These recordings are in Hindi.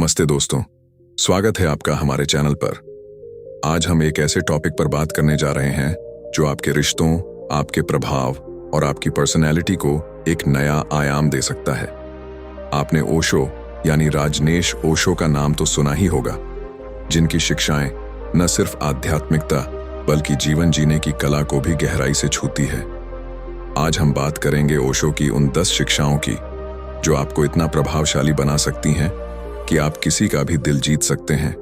नमस्ते दोस्तों, स्वागत है आपका हमारे चैनल पर। आज हम एक ऐसे टॉपिक पर बात करने जा रहे हैं जो आपके रिश्तों, आपके प्रभाव और आपकी पर्सनैलिटी को एक नया आयाम दे सकता है। आपने ओशो यानी राजनेश ओशो का नाम तो सुना ही होगा, जिनकी शिक्षाएं न सिर्फ आध्यात्मिकता बल्कि जीवन जीने की कला को भी गहराई से छूती है। आज हम बात करेंगे ओशो की उन 10 शिक्षाओं की जो आपको इतना प्रभावशाली बना सकती हैं कि आप किसी का भी दिल जीत सकते हैं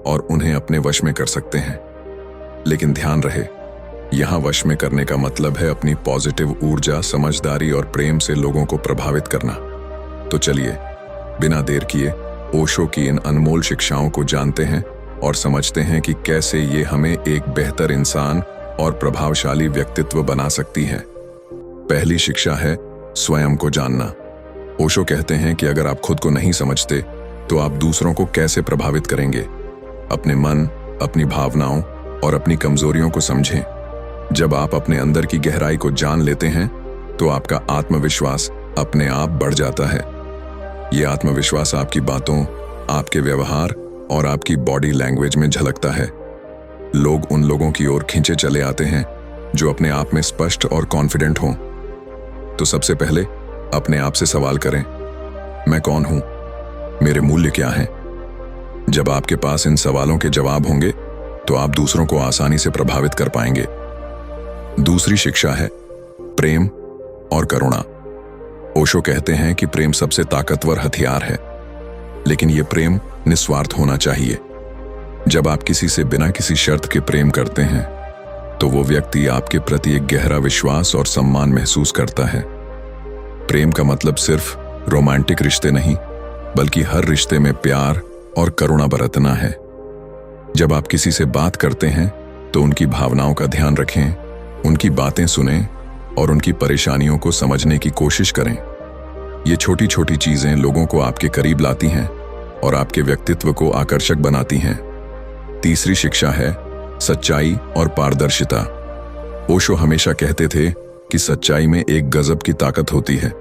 और उन्हें अपने वश में कर सकते हैं। लेकिन ध्यान रहे, यहाँ वश में करने का मतलब है अपनी पॉजिटिव ऊर्जा, समझदारी और प्रेम से लोगों को प्रभावित करना। तो चलिए बिना देर किए ओशो की इन अनमोल शिक्षाओं को जानते हैं और समझते हैं कि कैसे ये हमें एक बेहतर इंसान और प्रभावशाली व्यक्तित्व बना सकती हैं। पहली शिक्षा है स्वयं को जानना। ओशो कहते हैं कि अगर आप खुद को नहीं समझते तो आप दूसरों को कैसे प्रभावित करेंगे। अपने मन, अपनी भावनाओं और अपनी कमजोरियों को समझें। जब आप अपने अंदर की गहराई को जान लेते हैं तो आपका आत्मविश्वास अपने आप बढ़ जाता है। ये आत्मविश्वास आपकी बातों, आपके व्यवहार और आपकी बॉडी लैंग्वेज में झलकता है। लोग उन लोगों की ओर खींचे चले आते हैं जो अपने आप में स्पष्ट और कॉन्फिडेंट हों। तो सबसे पहले अपने आप से सवाल करें, मैं कौन हूं? मेरे मूल्य क्या हैं? जब आपके पास इन सवालों के जवाब होंगे तो आप दूसरों को आसानी से प्रभावित कर पाएंगे। दूसरी शिक्षा है प्रेम और करुणा। ओशो कहते हैं कि प्रेम सबसे ताकतवर हथियार है, लेकिन यह प्रेम निस्वार्थ होना चाहिए। जब आप किसी से बिना किसी शर्त के प्रेम करते हैं तो वो व्यक्ति आपके प्रति एक गहरा विश्वास और सम्मान महसूस करता है। प्रेम का मतलब सिर्फ रोमांटिक रिश्ते नहीं, बल्कि हर रिश्ते में प्यार और करुणा बरतना है। जब आप किसी से बात करते हैं तो उनकी भावनाओं का ध्यान रखें, उनकी बातें सुनें और उनकी परेशानियों को समझने की कोशिश करें। ये छोटी छोटी चीजें लोगों को आपके करीब लाती हैं और आपके व्यक्तित्व को आकर्षक बनाती हैं। तीसरी शिक्षा है सच्चाई और पारदर्शिता। ओशो हमेशा कहते थे कि सच्चाई में एक गजब की ताकत होती है।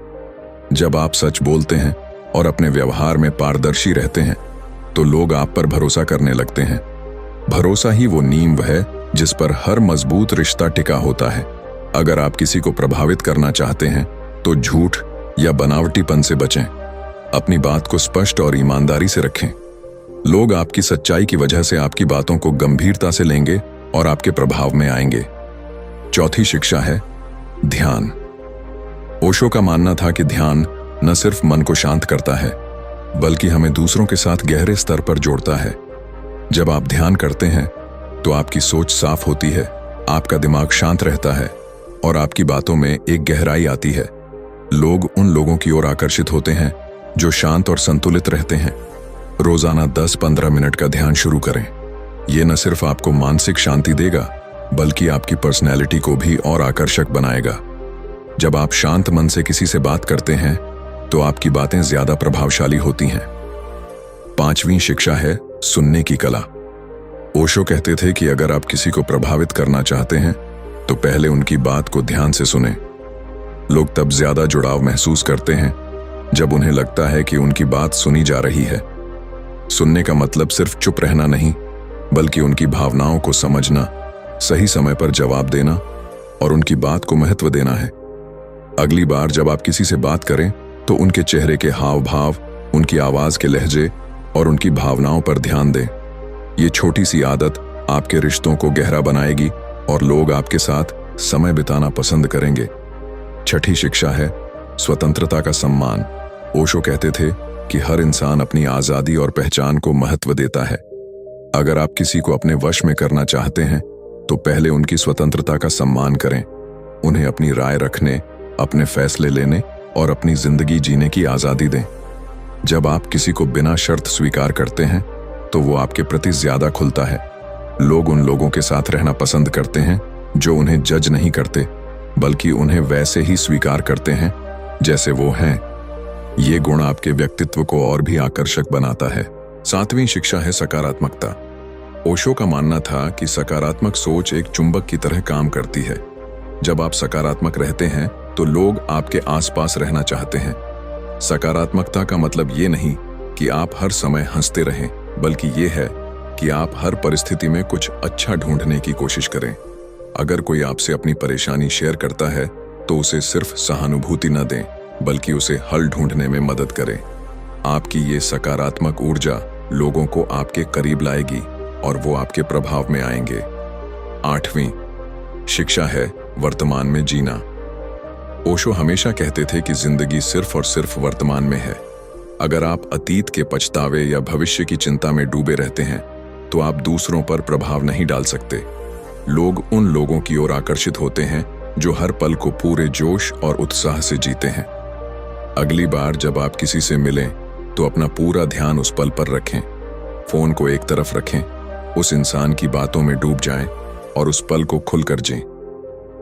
जब आप सच बोलते हैं और अपने व्यवहार में पारदर्शी रहते हैं तो लोग आप पर भरोसा करने लगते हैं। भरोसा ही वो नींव है जिस पर हर मजबूत रिश्ता टिका होता है। अगर आप किसी को प्रभावित करना चाहते हैं तो झूठ या बनावटीपन से बचें। अपनी बात को स्पष्ट और ईमानदारी से रखें। लोग आपकी सच्चाई की वजह से आपकी बातों को गंभीरता से लेंगे और आपके प्रभाव में आएंगे। चौथी शिक्षा है ध्यान। ओशो का मानना था कि ध्यान न सिर्फ मन को शांत करता है, बल्कि हमें दूसरों के साथ गहरे स्तर पर जोड़ता है। जब आप ध्यान करते हैं तो आपकी सोच साफ होती है, आपका दिमाग शांत रहता है और आपकी बातों में एक गहराई आती है। लोग उन लोगों की ओर आकर्षित होते हैं जो शांत और संतुलित रहते हैं। रोजाना 10-15 मिनट का ध्यान शुरू करें। यह न सिर्फ आपको मानसिक शांति देगा, बल्कि आपकी पर्सनैलिटी को भी और आकर्षक बनाएगा। जब आप शांत मन से किसी से बात करते हैं तो आपकी बातें ज्यादा प्रभावशाली होती हैं। पांचवीं शिक्षा है सुनने की कला। ओशो कहते थे कि अगर आप किसी को प्रभावित करना चाहते हैं तो पहले उनकी बात को ध्यान से सुनें। लोग तब ज्यादा जुड़ाव महसूस करते हैं जब उन्हें लगता है कि उनकी बात सुनी जा रही है। सुनने का मतलब सिर्फ चुप रहना नहीं, बल्कि उनकी भावनाओं को समझना, सही समय पर जवाब देना और उनकी बात को महत्व देना है। अगली बार जब आप किसी से बात करें तो उनके चेहरे के हाव भाव, उनकी आवाज के लहजे और उनकी भावनाओं पर ध्यान दें। ये छोटी सी आदत आपके रिश्तों को गहरा बनाएगी और लोग आपके साथ समय बिताना पसंद करेंगे। छठी शिक्षा है स्वतंत्रता का सम्मान। ओशो कहते थे कि हर इंसान अपनी आजादी और पहचान को महत्व देता है। अगर आप किसी को अपने वश में करना चाहते हैं तो पहले उनकी स्वतंत्रता का सम्मान करें। उन्हें अपनी राय रखने, अपने फैसले लेने और अपनी जिंदगी जीने की आजादी दें। जब आप किसी को बिना शर्त स्वीकार करते हैं तो वो आपके प्रति ज्यादा खुलता है। लोग उन लोगों के साथ रहना पसंद करते हैं जो उन्हें जज नहीं करते, बल्कि उन्हें वैसे ही स्वीकार करते हैं जैसे वो हैं। ये गुण आपके व्यक्तित्व को और भी आकर्षक बनाता है। सातवीं शिक्षा है सकारात्मकता। ओशो का मानना था कि सकारात्मक सोच एक चुंबक की तरह काम करती है। जब आप सकारात्मक रहते हैं तो लोग आपके आसपास रहना चाहते हैं। सकारात्मकता का मतलब ये नहीं कि आप हर समय हंसते रहें, बल्कि ये है कि आप हर परिस्थिति में कुछ अच्छा ढूंढने की कोशिश करें। अगर कोई आपसे अपनी परेशानी शेयर करता है तो उसे सिर्फ सहानुभूति न दें, बल्कि उसे हल ढूंढने में मदद करें। आपकी ये सकारात्मक ऊर्जा लोगों को आपके करीब लाएगी और वो आपके प्रभाव में आएंगे। 8वीं शिक्षा है वर्तमान में जीना। ओशो हमेशा कहते थे कि जिंदगी सिर्फ और सिर्फ वर्तमान में है। अगर आप अतीत के पछतावे या भविष्य की चिंता में डूबे रहते हैं तो आप दूसरों पर प्रभाव नहीं डाल सकते। लोग उन लोगों की ओर आकर्षित होते हैं जो हर पल को पूरे जोश और उत्साह से जीते हैं। अगली बार जब आप किसी से मिलें तो अपना पूरा ध्यान उस पल पर रखें। फोन को एक तरफ रखें, उस इंसान की बातों में डूब जाएं और उस पल को खुलकर जिएं।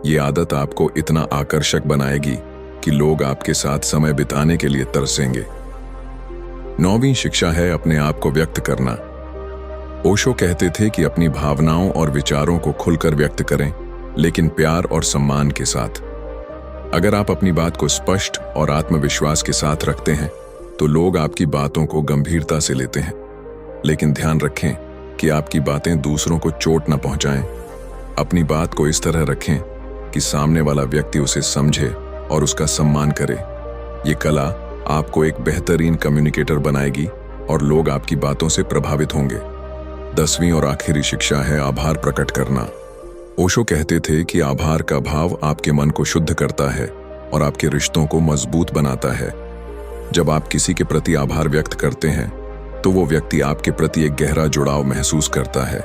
ये आदत आपको इतना आकर्षक बनाएगी कि लोग आपके साथ समय बिताने के लिए तरसेंगे। 9वीं शिक्षा है अपने आप को व्यक्त करना। ओशो कहते थे कि अपनी भावनाओं और विचारों को खुलकर व्यक्त करें, लेकिन प्यार और सम्मान के साथ। अगर आप अपनी बात को स्पष्ट और आत्मविश्वास के साथ रखते हैं तो लोग आपकी बातों को गंभीरता से लेते हैं। लेकिन ध्यान रखें कि आपकी बातें दूसरों को चोट न पहुंचाएं। अपनी बात को इस तरह रखें कि सामने वाला व्यक्ति उसे समझे और उसका सम्मान करे। ये कला आपको एक बेहतरीन कम्युनिकेटर बनाएगी और लोग आपकी बातों से प्रभावित होंगे। 10वीं और आखिरी शिक्षा है आभार प्रकट करना। ओशो कहते थे कि आभार का भाव आपके मन को शुद्ध करता है और आपके रिश्तों को मजबूत बनाता है। जब आप किसी के प्रति आभार व्यक्त करते हैं तो वो व्यक्ति आपके प्रति एक गहरा जुड़ाव महसूस करता है।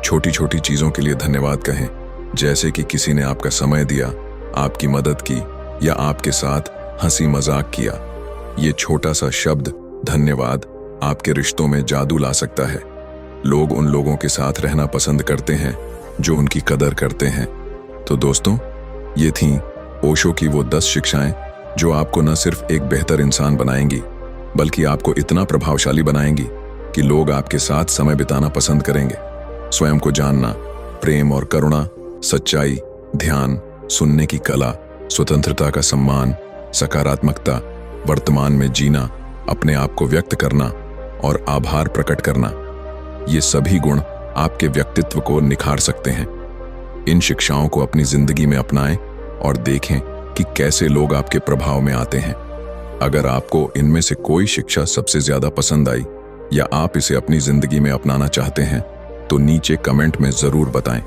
छोटी छोटी चीजों के लिए धन्यवाद कहें, जैसे कि किसी ने आपका समय दिया, आपकी मदद की या आपके साथ हंसी मजाक किया। ये छोटा सा शब्द धन्यवाद आपके रिश्तों में जादू ला सकता है। लोग उन लोगों के साथ रहना पसंद करते हैं जो उनकी कदर करते हैं। तो दोस्तों, ये थीं ओशो की वो 10 शिक्षाएं जो आपको न सिर्फ एक बेहतर इंसान बनाएंगी, बल्कि आपको इतना प्रभावशाली बनाएंगी कि लोग आपके साथ समय बिताना पसंद करेंगे। स्वयं को जानना, प्रेम और करुणा, सच्चाई, ध्यान, सुनने की कला, स्वतंत्रता का सम्मान, सकारात्मकता, वर्तमान में जीना, अपने आप को व्यक्त करना और आभार प्रकट करना, ये सभी गुण आपके व्यक्तित्व को निखार सकते हैं। इन शिक्षाओं को अपनी जिंदगी में अपनाएं और देखें कि कैसे लोग आपके प्रभाव में आते हैं। अगर आपको इनमें से कोई शिक्षा सबसे ज्यादा पसंद आई या आप इसे अपनी जिंदगी में अपनाना चाहते हैं तो नीचे कमेंट में जरूर बताएं।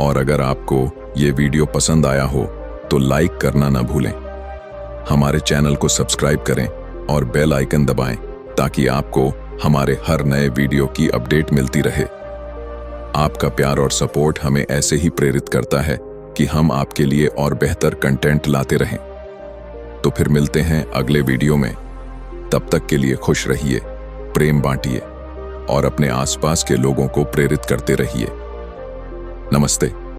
और अगर आपको ये वीडियो पसंद आया हो तो लाइक करना ना भूलें। हमारे चैनल को सब्सक्राइब करें और बेल आइकन दबाएं ताकि आपको हमारे हर नए वीडियो की अपडेट मिलती रहे। आपका प्यार और सपोर्ट हमें ऐसे ही प्रेरित करता है कि हम आपके लिए और बेहतर कंटेंट लाते रहें। तो फिर मिलते हैं अगले वीडियो में। तब तक के लिए खुश रहिए, प्रेम बांटिए और अपने आसपास के लोगों को प्रेरित करते रहिए। नमस्ते।